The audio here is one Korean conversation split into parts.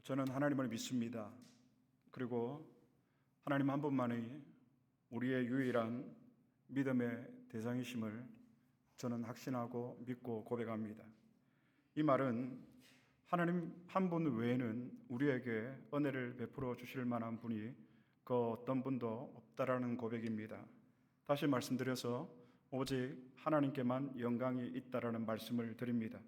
저는 하나님을 믿습니다. 그리고 하나님 한 분만이 우리의 유일한 믿음의 대상이심을 저는 확신하고 믿고 고백합니다. 이 말은 하나님 한 분 외에는 우리에게 은혜를 베풀어 주실 만한 분이 그 어떤 분도 없다라는 고백입니다. 다시 말씀드려서 오직 하나님께만 영광이 있다라는 말씀을 드립니다.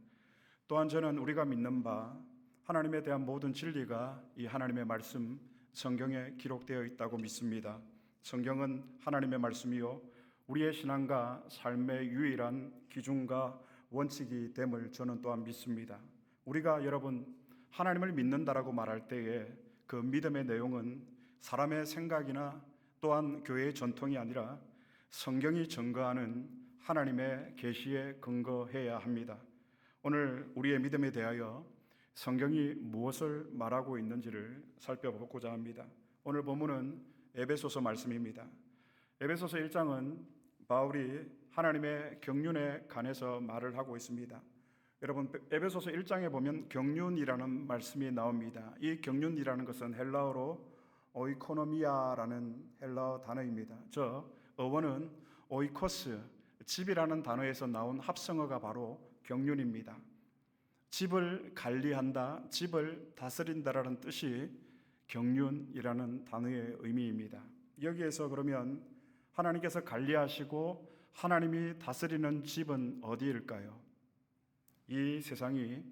또한 저는 우리가 믿는 바 하나님에 대한 모든 진리가 이 하나님의 말씀 성경에 기록되어 있다고 믿습니다. 성경은 하나님의 말씀이요 우리의 신앙과 삶의 유일한 기준과 원칙이 됨을 저는 또한 믿습니다. 우리가 여러분 하나님을 믿는다라고 말할 때에 그 믿음의 내용은 사람의 생각이나 또한 교회의 전통이 아니라 성경이 증거하는 하나님의 계시에 근거해야 합니다. 오늘 우리의 믿음에 대하여 성경이 무엇을 말하고 있는지를 살펴보고자 합니다. 오늘 본문은 에베소서 말씀입니다. 에베소서 1장은 바울이 하나님의 경륜에 관해서 말을 하고 있습니다. 여러분 에베소서 1장에 보면 경륜이라는 말씀이 나옵니다. 이 경륜이라는 것은 헬라어로 오이코노미아라는 헬라어 단어입니다. 저 어원은 오이코스, 집이라는 단어에서 나온 합성어가 바로 경륜입니다. 집을 관리한다, 집을 다스린다라는 뜻이 경륜이라는 단어의 의미입니다. 여기에서 그러면 하나님께서 관리하시고 하나님이 다스리는 집은 어디일까요? 이 세상이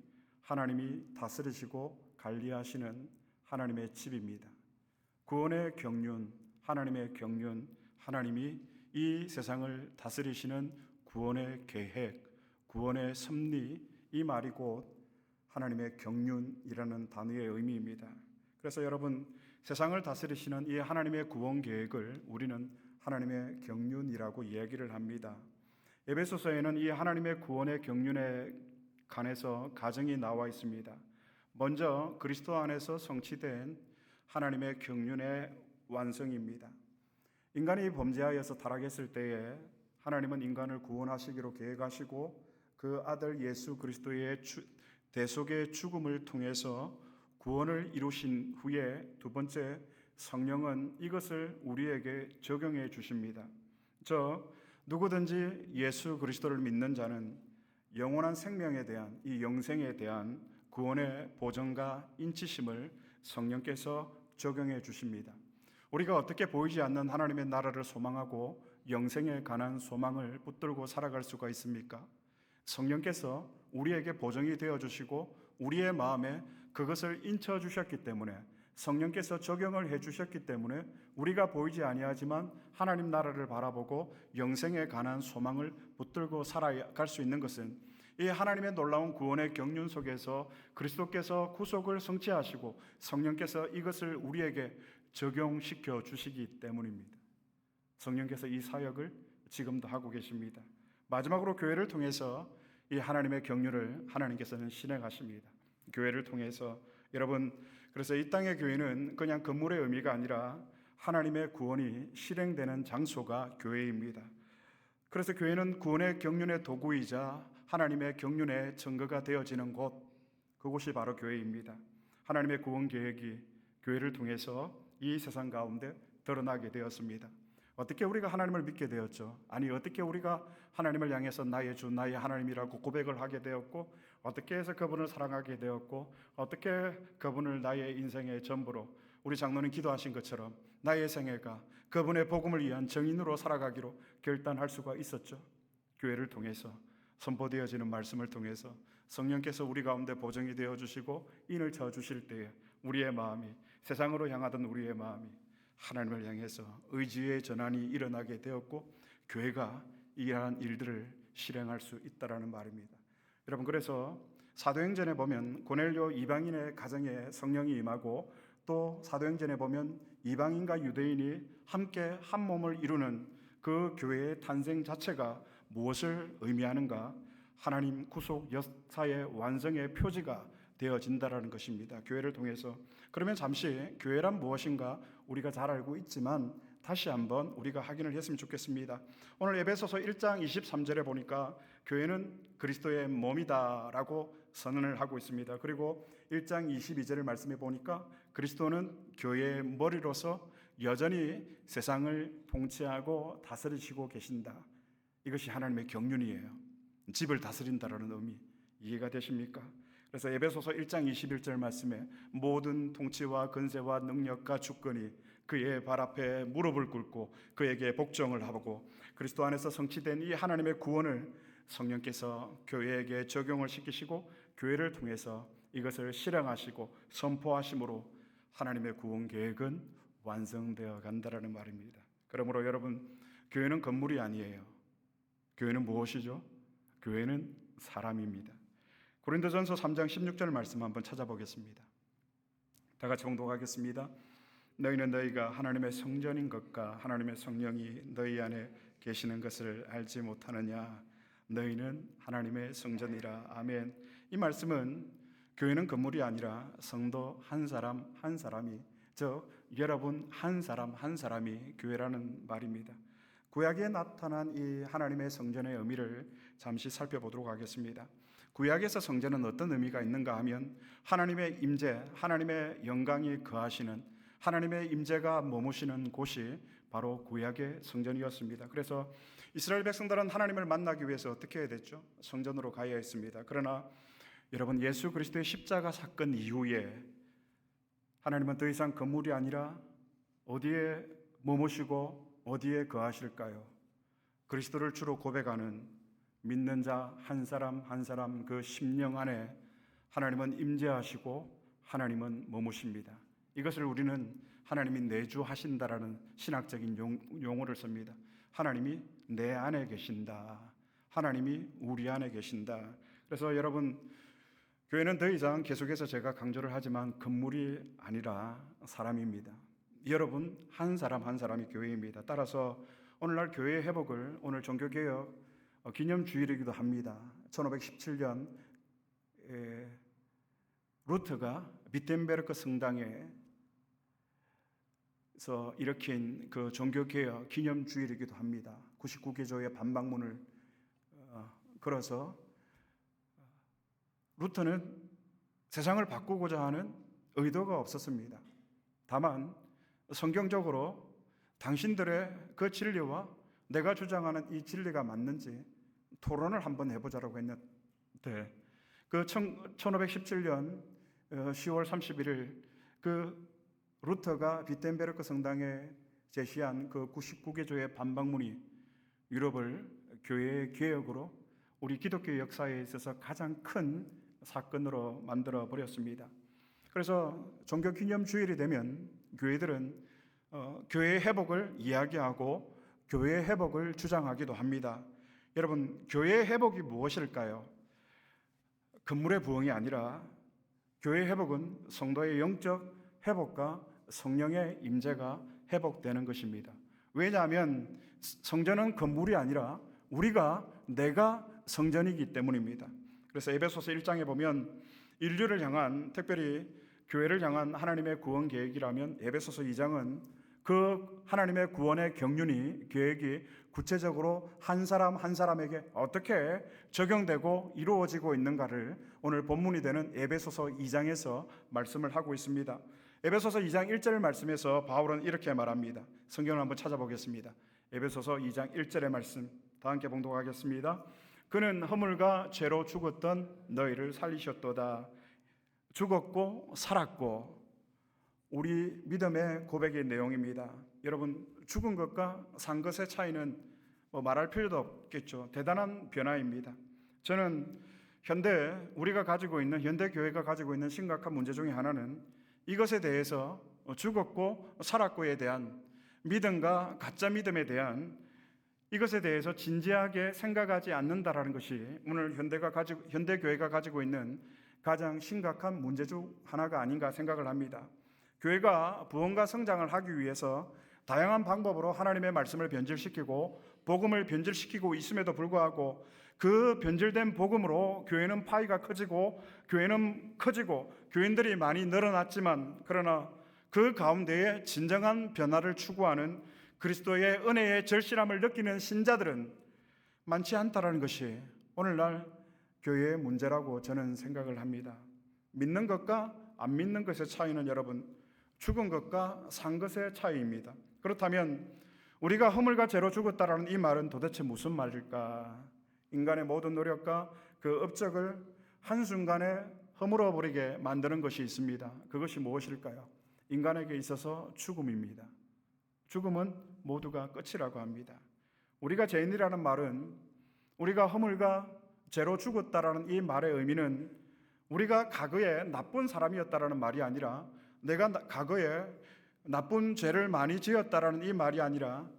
하나님이 다스리시고 관리하시는 하나님의 집입니다. 구원의 경륜, 하나님의 경륜, 하나님이 이 세상을 다스리시는 구원의 계획, 구원의 섭리, 이 말이 곧 하나님의 경륜이라는 단어의 의미입니다. 그래서 여러분 세상을 다스리시는 이 하나님의 구원 계획을 우리는 하나님의 경륜이라고 이야기를 합니다. 에베소서에는 이 하나님의 구원의 경륜에 관해서 가정이 나와 있습니다. 먼저 그리스도 안에서 성취된 하나님의 경륜의 완성입니다. 인간이 범죄하여서 타락했을 때에 하나님은 인간을 구원하시기로 계획하시고 그 아들 예수 그리스도의 대속의 죽음을 통해서 구원을 이루신 후에 두 번째 성령은 이것을 우리에게 적용해 주십니다. 누구든지 예수 그리스도를 믿는 자는 영원한 생명에 대한 이 영생에 대한 구원의 보전과 인치심을 성령께서 적용해 주십니다. 우리가 어떻게 보이지 않는 하나님의 나라를 소망하고 영생에 관한 소망을 붙들고 살아갈 수가 있습니까? 성령께서 우리에게 보정이 되어 주시고 우리의 마음에 그것을 인쳐 주셨기 때문에 성령께서 적용을 해 주셨기 때문에 우리가 보이지 아니하지만 하나님 나라를 바라보고 영생에 관한 소망을 붙들고 살아갈 수 있는 것은 이 하나님의 놀라운 구원의 경륜 속에서 그리스도께서 구속을 성취하시고 성령께서 이것을 우리에게 적용시켜 주시기 때문입니다. 성령께서 이 사역을 지금도 하고 계십니다. 마지막으로 교회를 통해서 이 하나님의 경륜을 하나님께서는 실행하십니다. 교회를 통해서 여러분 그래서 이 땅의 교회는 그냥 건물의 의미가 아니라 하나님의 구원이 실행되는 장소가 교회입니다. 그래서 교회는 구원의 경륜의 도구이자 하나님의 경륜의 증거가 되어지는 곳, 그곳이 바로 교회입니다. 하나님의 구원 계획이 교회를 통해서 이 세상 가운데 드러나게 되었습니다. 어떻게 우리가 하나님을 믿게 되었죠? 아니 어떻게 우리가 하나님을 향해서 나의 주, 나의 하나님이라고 고백을 하게 되었고 어떻게 해서 그분을 사랑하게 되었고 어떻게 그분을 나의 인생의 전부로 우리 장로님 기도하신 것처럼 나의 생애가 그분의 복음을 위한 정인으로 살아가기로 결단할 수가 있었죠. 교회를 통해서 선포되어지는 말씀을 통해서 성령께서 우리 가운데 보정이 되어주시고 인을 쳐주실 때에 우리의 마음이 세상으로 향하던 우리의 마음이 하나님을 향해서 의지의 전환이 일어나게 되었고 교회가 이러한 일들을 실행할 수 있다라는 말입니다. 여러분 그래서 사도행전에 보면 고넬료 이방인의 가정에 성령이 임하고 또 사도행전에 보면 이방인과 유대인이 함께 한 몸을 이루는 그 교회의 탄생 자체가 무엇을 의미하는가? 하나님 구속 역사의 완성의 표지가 되어진다라는 것입니다. 교회를 통해서. 그러면 잠시 교회란 무엇인가 우리가 잘 알고 있지만 다시 한번 우리가 확인을 했으면 좋겠습니다. 오늘 에베소서 1장 23절에 보니까 교회는 그리스도의 몸이다라고 선언을 하고 있습니다. 그리고 1장 22절을 말씀해 보니까 그리스도는 교회의 머리로서 여전히 세상을 통치하고 다스리시고 계신다. 이것이 하나님의 경륜이에요. 집을 다스린다라는 의미 이해가 되십니까? 그래서 에베소서 1장 21절 말씀에 모든 통치와 권세와 능력과 주권이 그의 발 앞에 무릎을 꿇고 그에게 복종을 하고 그리스도 안에서 성취된 이 하나님의 구원을 성령께서 교회에게 적용을 시키시고 교회를 통해서 이것을 실행하시고 선포하심으로 하나님의 구원 계획은 완성되어 간다라는 말입니다. 그러므로 여러분, 교회는 건물이 아니에요. 교회는 무엇이죠? 교회는 사람입니다. 고린도전서 3장 16절 말씀 한번 찾아보겠습니다. 다 같이 봉독하겠습니다. 너희는 너희가 하나님의 성전인 것과 하나님의 성령이 너희 안에 계시는 것을 알지 못하느냐? 너희는 하나님의 성전이라. 아멘. 이 말씀은 교회는 건물이 아니라 성도 한 사람 한 사람이, 즉 여러분 한 사람 한 사람이 교회라는 말입니다. 구약에 나타난 이 하나님의 성전의 의미를 잠시 살펴보도록 하겠습니다. 구약에서 성전은 어떤 의미가 있는가 하면 하나님의 임재, 하나님의 영광이 거하시는, 하나님의 임재가 머무시는 곳이 바로 구약의 성전이었습니다. 그래서 이스라엘 백성들은 하나님을 만나기 위해서 어떻게 해야 됐죠? 성전으로 가야 했습니다. 그러나 여러분, 예수 그리스도의 십자가 사건 이후에 하나님은 더 이상 건물이 아니라 어디에 머무시고 어디에 거하실까요? 그리스도를 주로 고백하는 믿는 자 한 사람 한 사람 그 심령 안에 하나님은 임재하시고 하나님은 머무십니다. 이것을 우리는 하나님이 내주하신다라는 신학적인 용어를 씁니다. 하나님이 내 안에 계신다. 하나님이 우리 안에 계신다. 그래서 여러분, 교회는 더 이상 계속해서 제가 강조를 하지만 건물이 아니라 사람입니다. 여러분 한 사람 한 사람이 교회입니다. 따라서 오늘날 교회의 회복을 오늘 종교개혁 기념주일이기도 합니다. 1517년 루터가 비텐베르크 성당에서 일으킨 그 종교개혁 기념주일이기도 합니다. 99개조의 반박문을 걸어서 루터는 세상을 바꾸고자 하는 의도가 없었습니다. 다만 성경적으로 당신들의 그 진리와 내가 주장하는 이 진리가 맞는지 토론을 한번 해보자라고 했는데, 그 1517년 10월 31일 그 루터가 비텐베르크 성당에 제시한 그 99개조의 반박문이 유럽을 교회의 개혁으로 우리 기독교 역사에 있어서 가장 큰 사건으로 만들어 버렸습니다. 그래서 종교 기념 주일이 되면 교회들은 교회의 회복을 이야기하고 교회의 회복을 주장하기도 합니다. 여러분, 교회의 회복이 무엇일까요? 건물의 부흥이 아니라 교회의 회복은 성도의 영적 회복과 성령의 임재가 회복되는 것입니다. 왜냐하면 성전은 건물이 아니라 내가 성전이기 때문입니다. 그래서 에베소서 1장에 보면 인류를 향한, 특별히 교회를 향한 하나님의 구원 계획이라면 에베소서 2장은 그 하나님의 구원의 경륜이, 계획이 구체적으로 한 사람 한 사람에게 어떻게 적용되고 이루어지고 있는가를 오늘 본문이 되는 에베소서 2장에서 말씀을 하고 있습니다. 에베소서 2장 1절 말씀에서 바울은 이렇게 말합니다. 성경을 한번 찾아보겠습니다. 에베소서 2장 1절의 말씀 다 함께 봉독하겠습니다. 그는 허물과 죄로 죽었던 너희를 살리셨도다. 죽었고 살았고. 우리 믿음의 고백의 내용입니다. 여러분, 죽은 것과 산 것의 차이는 말할 필요도 없겠죠. 대단한 변화입니다. 저는 우리가 가지고 있는, 현대 교회가 가지고 있는 심각한 문제 중에 하나는 이것에 대해서 죽었고 살았고에 대한 믿음과 가짜 믿음에 대한 이것에 대해서 진지하게 생각하지 않는다라는 것이 오늘 현대 교회가 가지고 있는 가장 심각한 문제 중 하나가 아닌가 생각을 합니다. 교회가 부흥과 성장을 하기 위해서 다양한 방법으로 하나님의 말씀을 변질시키고 복음을 변질시키고 있음에도 불구하고 그 변질된 복음으로 교회는 파이가 커지고 교인들이 많이 늘어났지만, 그러나 그 가운데에 진정한 변화를 추구하는 그리스도의 은혜의 절실함을 느끼는 신자들은 많지 않다라는 것이 오늘날 교회의 문제라고 저는 생각을 합니다. 믿는 것과 안 믿는 것의 차이는 여러분 죽은 것과 산 것의 차이입니다. 그렇다면 우리가 허물과 죄로 죽었다라는 이 말은 도대체 무슨 말일까? 인간의 모든 노력과 그 업적을 한순간에 허물어 버리게 만드는 것이 있습니다. 그것이 무엇일까요? 인간에게 있어서 죽음입니다. 죽음은 모두가 끝이라고 합니다. 우리가 죄인이라는 말은 우리가 허물과 죄로 죽었다라는 이 말의 의미는 우리가 과거에 나쁜 사람이었다라는 말이 아니라 내가 과거에 나쁜 죄를 많이 지었다라는 이 말이 아니라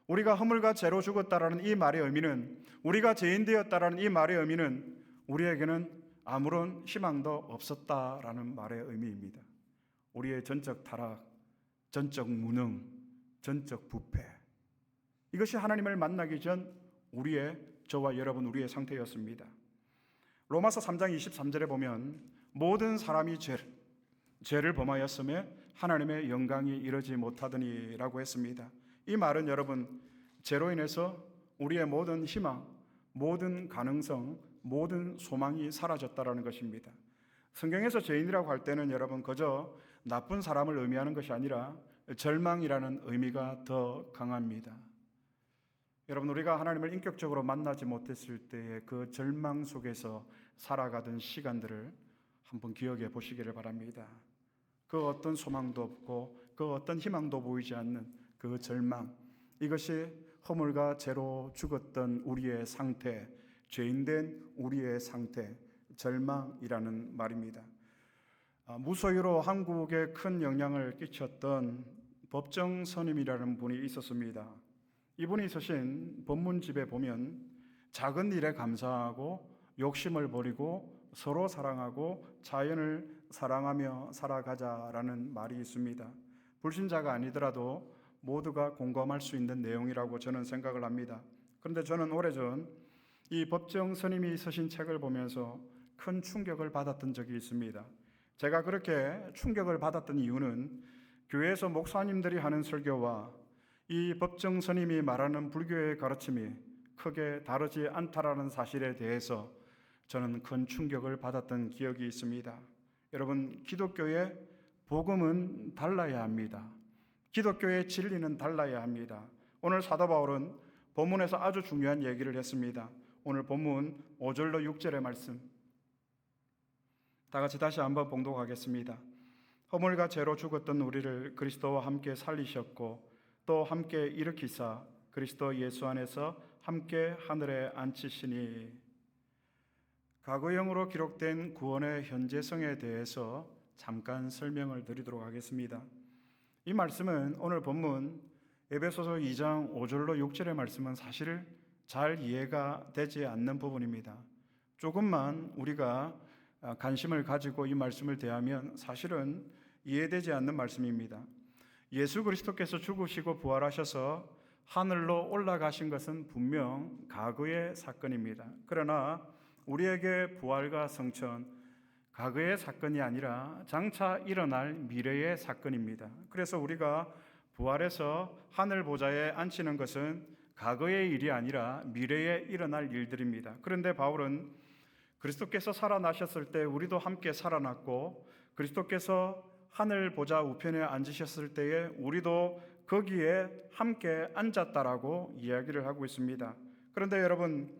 우리가 허물과 죄로 죽었다라는 이 말의 의미는 우리가 죄인 되었다라는 이 말의 의미는 우리에게는 아무런 희망도 없었다라는 말의 의미입니다. 우리의 전적 타락, 전적 무능, 전적 부패, 이것이 하나님을 만나기 전 저와 여러분 우리의 상태였습니다. 로마서 3장 23절에 보면 모든 사람이 죄를 범하였음에 하나님의 영광이 이르지 못하더니라고 했습니다. 이 말은 여러분 죄로 인해서 우리의 모든 희망, 모든 가능성, 모든 소망이 사라졌다라는 것입니다. 성경에서 죄인이라고 할 때는 여러분 그저 나쁜 사람을 의미하는 것이 아니라 절망이라는 의미가 더 강합니다. 여러분 우리가 하나님을 인격적으로 만나지 못했을 때의 그 절망 속에서 살아가던 시간들을 한번 기억해 보시기를 바랍니다. 그 어떤 소망도 없고 그 어떤 희망도 보이지 않는 그 절망, 이것이 허물과 죄로 죽었던 우리의 상태, 죄인된 우리의 상태, 절망이라는 말입니다. 무소유로 한국에 큰 영향을 끼쳤던 법정 스님이라는 분이 있었습니다. 이분이 쓰신 법문집에 보면 작은 일에 감사하고 욕심을 버리고 서로 사랑하고 자연을 사랑하며 살아가자라는 말이 있습니다. 불신자가 아니더라도 모두가 공감할 수 있는 내용이라고 저는 생각을 합니다. 그런데 저는 오래전 이 법정 스님이 쓰신 책을 보면서 큰 충격을 받았던 적이 있습니다. 제가 그렇게 충격을 받았던 이유는 교회에서 목사님들이 하는 설교와 이 법정 스님이 말하는 불교의 가르침이 크게 다르지 않다라는 사실에 대해서 저는 큰 충격을 받았던 기억이 있습니다. 여러분, 기독교의 복음은 달라야 합니다. 기독교의 진리는 달라야 합니다. 오늘 사도 바울은 본문에서 아주 중요한 얘기를 했습니다. 오늘 본문 5절로 6절의 말씀 다 같이 다시 한번 봉독하겠습니다. 허물과 죄로 죽었던 우리를 그리스도와 함께 살리셨고 또 함께 일으키사 그리스도 예수 안에서 함께 하늘에 앉히시니. 과거형으로 기록된 구원의 현재성에 대해서 잠깐 설명을 드리도록 하겠습니다. 이 말씀은 오늘 본문 에베소서 2장 5절로 6절의 말씀은 사실 잘 이해가 되지 않는 부분입니다. 조금만 우리가 관심을 가지고 이 말씀을 대하면 사실은 이해되지 않는 말씀입니다. 예수 그리스도께서 죽으시고 부활하셔서 하늘로 올라가신 것은 분명 과거의 사건입니다. 그러나 우리에게 부활과 성천, 과거의 사건이 아니라 장차 일어날 미래의 사건입니다. 그래서 우리가 부활해서 하늘 보좌에 앉히는 것은 과거의 일이 아니라 미래에 일어날 일들입니다. 그런데 바울은 그리스도께서 살아나셨을 때 우리도 함께 살아났고 그리스도께서 하늘 보좌 우편에 앉으셨을 때에 우리도 거기에 함께 앉았다라고 이야기를 하고 있습니다. 그런데 여러분,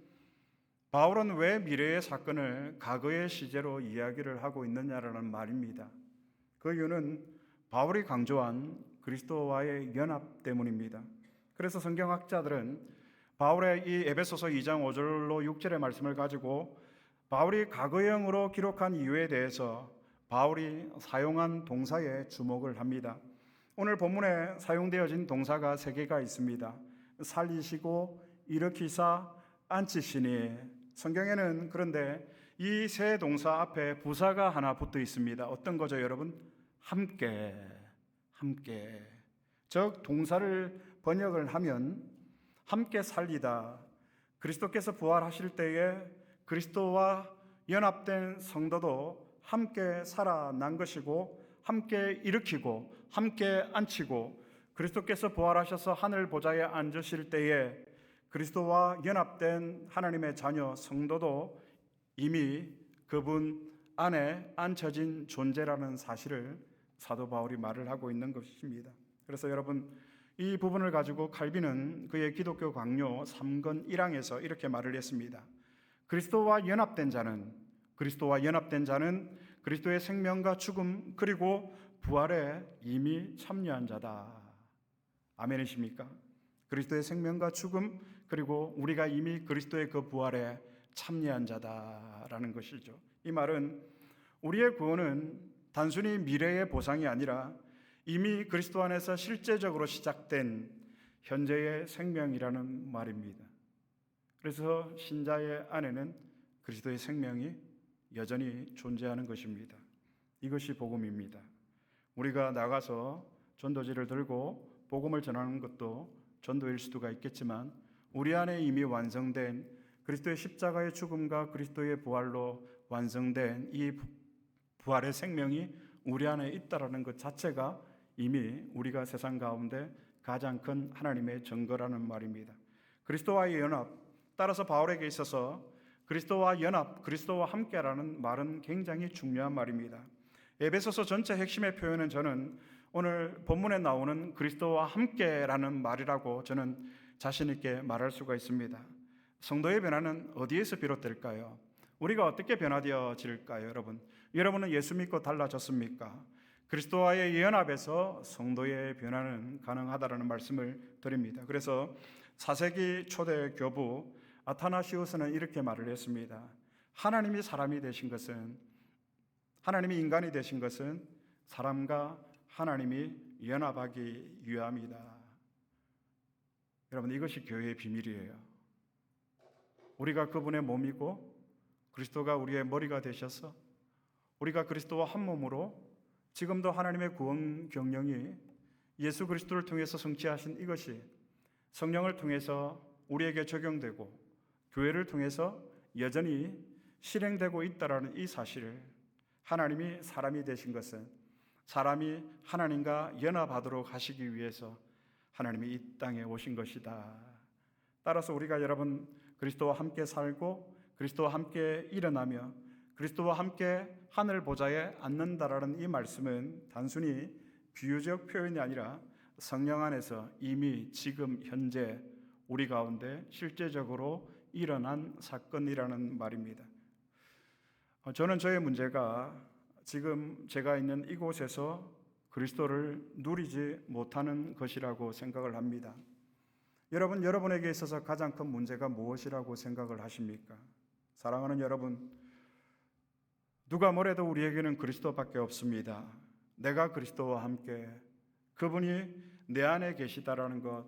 바울은 왜 미래의 사건을 과거의 시제로 이야기를 하고 있느냐라는 말입니다. 그 이유는 바울이 강조한 그리스도와의 연합 때문입니다. 그래서 성경학자들은 바울의 이 에베소서 2장 5절로 6절의 말씀을 가지고 바울이 과거형으로 기록한 이유에 대해서 바울이 사용한 동사에 주목을 합니다. 오늘 본문에 사용되어진 동사가 3개가 있습니다. 살리시고 일으키사 앉히시니. 성경에는 그런데 이 세 동사 앞에 부사가 하나 붙어 있습니다. 어떤 거죠, 여러분? 함께. 즉 동사를 번역을 하면 함께 살리다. 그리스도께서 부활하실 때에 그리스도와 연합된 성도도 함께 살아난 것이고 함께 일으키고 함께 앉히고 그리스도께서 부활하셔서 하늘 보좌에 앉으실 때에 그리스도와 연합된 하나님의 자녀 성도도 이미 그분 안에 앉혀진 존재라는 사실을 사도 바울이 말을 하고 있는 것입니다. 그래서 여러분, 이 부분을 가지고 칼빈은 그의 기독교 강요 3권 1항에서 이렇게 말을 했습니다. 그리스도와 연합된 자는 그리스도의 생명과 죽음 그리고 부활에 이미 참여한 자다. 아멘이십니까? 그리스도의 생명과 죽음 그리고 우리가 이미 그리스도의 그 부활에 참여한 자다라는 것이죠. 이 말은 우리의 구원은 단순히 미래의 보상이 아니라 이미 그리스도 안에서 실제적으로 시작된 현재의 생명이라는 말입니다. 그래서 신자의 안에는 그리스도의 생명이 여전히 존재하는 것입니다. 이것이 복음입니다. 우리가 나가서 전도지를 들고 복음을 전하는 것도 전도일 수가 있겠지만 우리 안에 이미 완성된 그리스도의 십자가의 죽음과 그리스도의 부활로 완성된 이 부활의 생명이 우리 안에 있다라는 것 자체가 이미 우리가 세상 가운데 가장 큰 하나님의 증거라는 말입니다. 그리스도와의 연합, 따라서 바울에게 있어서 그리스도와 연합, 그리스도와 함께라는 말은 굉장히 중요한 말입니다. 에베소서 전체 핵심의 표현은 저는 오늘 본문에 나오는 그리스도와 함께라는 말이라고 저는 자신 있게 말할 수가 있습니다. 성도의 변화는 어디에서 비롯될까요? 우리가 어떻게 변화되어질까요, 여러분? 여러분은 예수 믿고 달라졌습니까? 그리스도와의 연합에서 성도의 변화는 가능하다라는 말씀을 드립니다. 그래서 4세기 초대 교부 아타나시우스는 이렇게 말을 했습니다. 하나님이 인간이 되신 것은 사람과 하나님이 연합하기 위함이다. 여러분, 이것이 교회의 비밀이에요. 우리가 그분의 몸이고 그리스도가 우리의 머리가 되셔서 우리가 그리스도와 한 몸으로 지금도 하나님의 구원 경영이 예수 그리스도를 통해서 성취하신 이것이 성령을 통해서 우리에게 적용되고 교회를 통해서 여전히 실행되고 있다라는 이 사실을, 하나님이 사람이 되신 것은 사람이 하나님과 연합하도록 하시기 위해서 하나님이 이 땅에 오신 것이다. 따라서 우리가 여러분 그리스도와 함께 살고 그리스도와 함께 일어나며 그리스도와 함께 하늘 보좌에 앉는다라는 이 말씀은 단순히 비유적 표현이 아니라 성령 안에서 이미 지금 현재 우리 가운데 실제적으로 일어난 사건이라는 말입니다. 저는 저의 문제가 지금 제가 있는 이곳에서 그리스도를 누리지 못하는 것이라고 생각을 합니다. 여러분에게 있어서 가장 큰 문제가 무엇이라고 생각을 하십니까? 사랑하는 여러분, 누가 뭐래도 우리에게는 그리스도밖에 없습니다. 내가 그리스도와 함께 그분이 내 안에 계시다라는 것,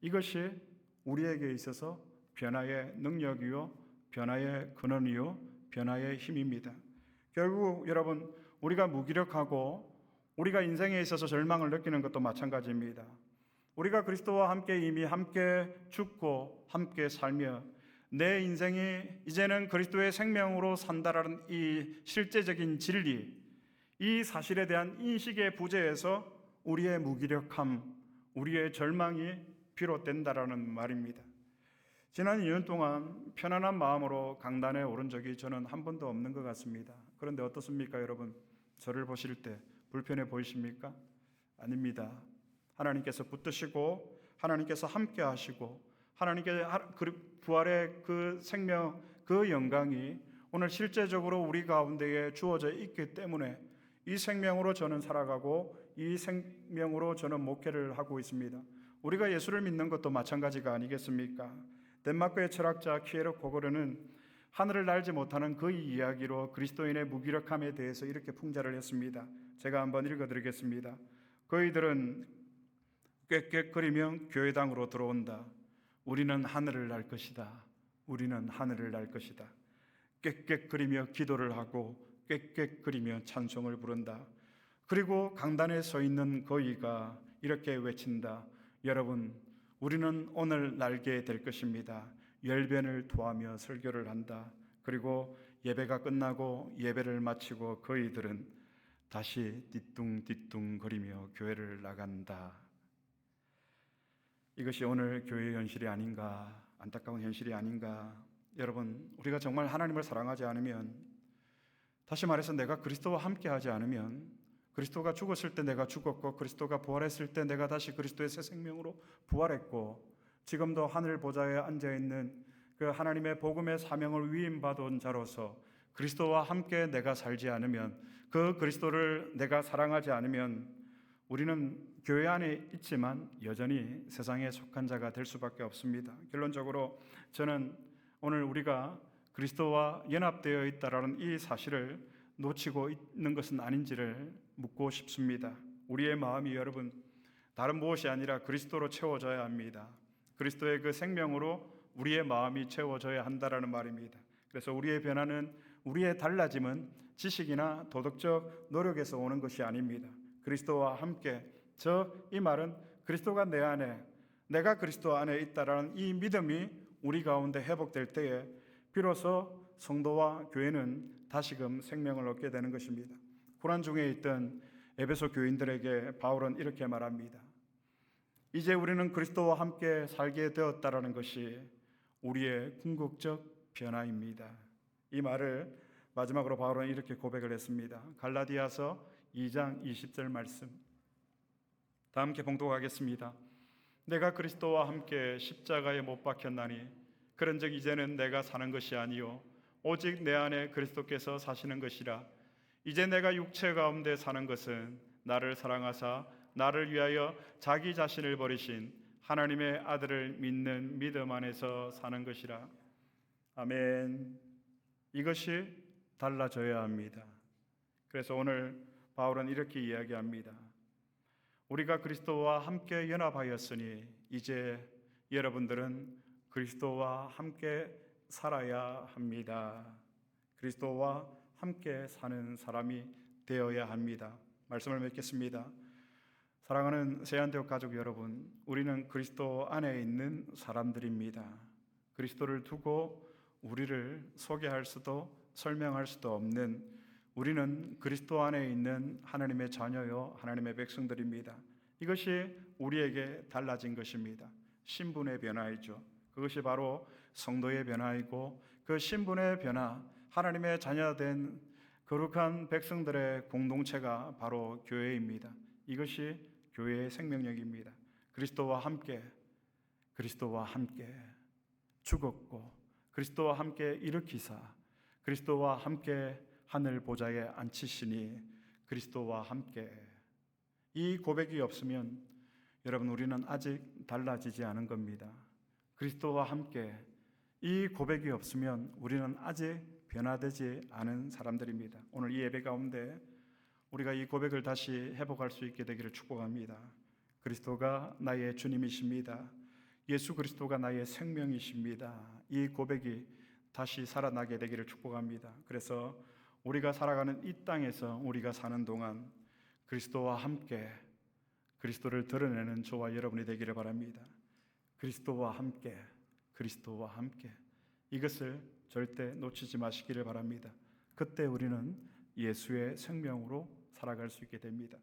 이것이 우리에게 있어서 변화의 능력이요, 변화의 근원이요, 변화의 힘입니다. 결국 여러분, 우리가 무기력하고 우리가 인생에 있어서 절망을 느끼는 것도 마찬가지입니다. 우리가 그리스도와 함께 이미 함께 죽고 함께 살며 내 인생이 이제는 그리스도의 생명으로 산다라는 이 실제적인 진리, 이 사실에 대한 인식의 부재에서 우리의 무기력함, 우리의 절망이 비롯된다라는 말입니다. 지난 2년 동안 편안한 마음으로 강단에 오른 적이 저는 한 번도 없는 것 같습니다. 그런데 어떻습니까, 여러분? 저를 보실 때 불편해 보이십니까? 아닙니다. 하나님께서 붙드시고 하나님께서 함께 하시고 하나님께 부활의 그 생명, 그 영광이 오늘 실제적으로 우리 가운데에 주어져 있기 때문에 이 생명으로 저는 살아가고 이 생명으로 저는 목회를 하고 있습니다. 우리가 예수를 믿는 것도 마찬가지가 아니겠습니까? 덴마크의 철학자 키에르 코거르는 하늘을 날지 못하는 그의 이야기로 그리스도인의 무기력함에 대해서 이렇게 풍자를 했습니다. 제가 한번 읽어드리겠습니다. 그이들은 꽥꽥거리며 교회당으로 들어온다. 우리는 하늘을 날 것이다. 우리는 하늘을 날 것이다. 꽥꽥거리며 기도를 하고 꽥꽥거리며 찬송을 부른다. 그리고 강단에 서 있는 그이가 이렇게 외친다. 여러분, 우리는 오늘 날게 될 것입니다. 열변을 토하며 설교를 한다. 그리고 예배가 끝나고 예배를 마치고 그이들은 다시 띠뚱띠뚱 거리며 교회를 나간다. 이것이 오늘 교회의 현실이 아닌가, 안타까운 현실이 아닌가. 여러분, 우리가 정말 하나님을 사랑하지 않으면 다시 말해서 내가 그리스도와 함께 하지 않으면, 그리스도가 죽었을 때 내가 죽었고 그리스도가 부활했을 때 내가 다시 그리스도의 새 생명으로 부활했고 지금도 하늘 보좌에 앉아 있는 그 하나님의 복음의 사명을 위임받은 자로서 그리스도와 함께 내가 살지 않으면, 그 그리스도를 내가 사랑하지 않으면 우리는 교회 안에 있지만 여전히 세상에 속한 자가 될 수밖에 없습니다. 결론적으로 저는 오늘 우리가 그리스도와 연합되어 있다라는 이 사실을 놓치고 있는 것은 아닌지를 묻고 싶습니다. 우리의 마음이 여러분 다른 무엇이 아니라 그리스도로 채워져야 합니다. 그리스도의 그 생명으로 우리의 마음이 채워져야 한다라는 말입니다. 그래서 우리의 변화는, 우리의 달라짐은 지식이나 도덕적 노력에서 오는 것이 아닙니다. 그리스도와 함께, 이 말은 그리스도가 내 안에, 내가 그리스도 안에 있다라는 이 믿음이 우리 가운데 회복될 때에 비로소 성도와 교회는 다시금 생명을 얻게 되는 것입니다. 고난 중에 있던 에베소 교인들에게 바울은 이렇게 말합니다. 이제 우리는 그리스도와 함께 살게 되었다라는 것이 우리의 궁극적 변화입니다. 이 말을 마지막으로 바울은 이렇게 고백을 했습니다. 갈라디아서 2장 20절 말씀, 다 함께 봉독하겠습니다. 내가 그리스도와 함께 십자가에 못 박혔나니 그런즉 이제는 내가 사는 것이 아니요 오직 내 안에 그리스도께서 사시는 것이라. 이제 내가 육체 가운데 사는 것은 나를 사랑하사 나를 위하여 자기 자신을 버리신 하나님의 아들을 믿는 믿음 안에서 사는 것이라. 아멘. 이것이 달라져야 합니다. 그래서 오늘 바울은 이렇게 이야기합니다. 우리가 그리스도와 함께 연합하였으니 이제 여러분들은 그리스도와 함께 살아야 합니다. 그리스도와 함께 사는 사람이 되어야 합니다. 말씀을 맺겠습니다. 사랑하는 세안대학 가족 여러분, 우리는 그리스도 안에 있는 사람들입니다. 그리스도를 두고 우리를 소개할 수도 설명할 수도 없는, 우리는 그리스도 안에 있는 하나님의 자녀요 하나님의 백성들입니다. 이것이 우리에게 달라진 것입니다. 신분의 변화이죠. 그것이 바로 성도의 변화이고, 그 신분의 변화, 하나님의 자녀된 거룩한 백성들의 공동체가 바로 교회입니다. 이것이 교회의 생명력입니다. 그리스도와 함께 죽었고 그리스도와 함께 일으키사 그리스도와 함께 하늘 보좌에 앉히시니 그리스도와 함께, 이 고백이 없으면 여러분 우리는 아직 달라지지 않은 겁니다. 그리스도와 함께, 이 고백이 없으면 우리는 아직 변화되지 않은 사람들입니다. 오늘 이 예배 가운데 우리가 이 고백을 다시 회복할 수 있게 되기를 축복합니다. 그리스도가 나의 주님이십니다. 예수 그리스도가 나의 생명이십니다. 이 고백이 다시 살아나게 되기를 축복합니다. 그래서 우리가 살아가는 이 땅에서 우리가 사는 동안 그리스도와 함께 그리스도를 드러내는 저와 여러분이 되기를 바랍니다. 그리스도와 함께 이것을 절대 놓치지 마시기를 바랍니다. 그때 우리는 예수의 생명으로 살아갈 수 있게 됩니다.